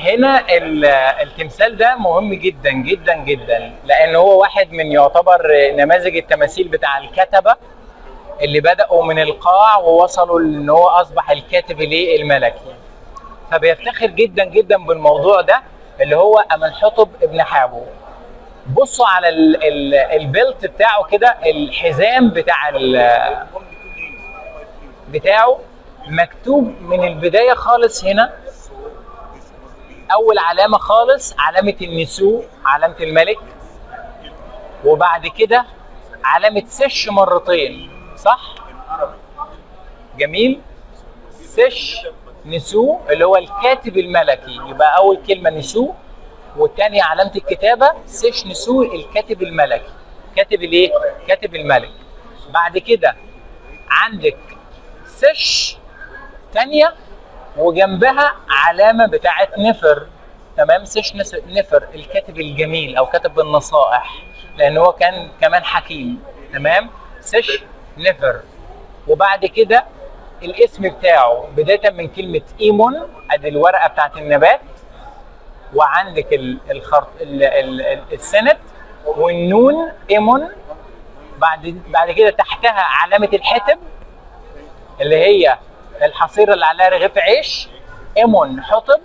هنا التمثال ده مهم جدا جدا جدا، لان هو واحد من يعتبر نماذج التماثيل بتاع الكتبه اللي بداوا من القاع ووصلوا ان هو اصبح الكاتب الملكي. فبيفتخر جدا جدا بالموضوع ده اللي هو امنحتب ابن حابو. بصوا على البيلت بتاعه كده، الحزام بتاعه مكتوب من البدايه خالص. هنا اول علامه خالص علامه النسو، علامه الملك، وبعد كده علامه سش مرتين، صح؟ جميل. سش نسو اللي هو الكاتب الملكي، يبقى اول كلمه نسو، والثانيه علامه الكتابه سش نسو الكاتب الملكي، كاتب الايه؟ كاتب الملك. بعد كده عندك سش ثانيه وجنبها علامه بتاعت نفر، تمام؟ سش نفر الكاتب الجميل او كاتب النصائح، لان هو كان كمان حكيم، تمام؟ سش نفر. وبعد كده الاسم بتاعه بدايه من كلمه ايمون، ادي الورقه بتاعت النبات، وعندك الخرط السنت والنون ايمون. بعد كده تحتها علامه الحتب اللي هي الحصيره اللي عليها رغيف عيش، ايمون حطب.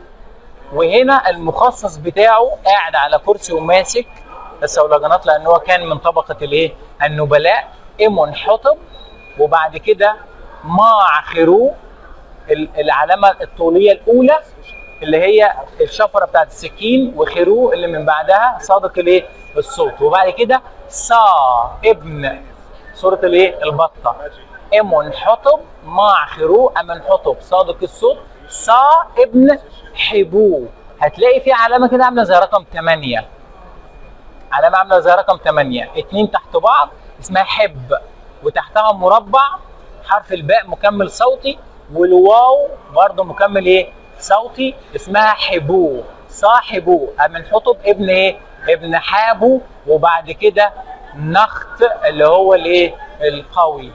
وهنا المخصص بتاعه قاعد على كرسي وماسك الصولجانات، لان هو كان من طبقه الايه؟ النبلاء، ايمون حطب. وبعد كده ماع خرو، العلامه الطوليه الاولى اللي هي الشفره بتاعت السكين، وخرو اللي من بعدها صادق الايه؟ الصوت. وبعد كده صا ابن سوره الايه؟ البطه، امون حطب ماع خرو امن حطب صادق الصوت، صا ابن حبو. هتلاقي في علامه كده عامله زي رقم 8، علامه عامله زي رقم 8، اتنين تحت بعض اسمها حب، وتحتها مربع حرف الباء مكمل صوتي، والواو برضه مكمل ايه؟ صوتي، اسمها حبو، صاحبو امن حطب ابن ايه؟ ابن حابو. وبعد كده نخت اللي هو الايه؟ القوي.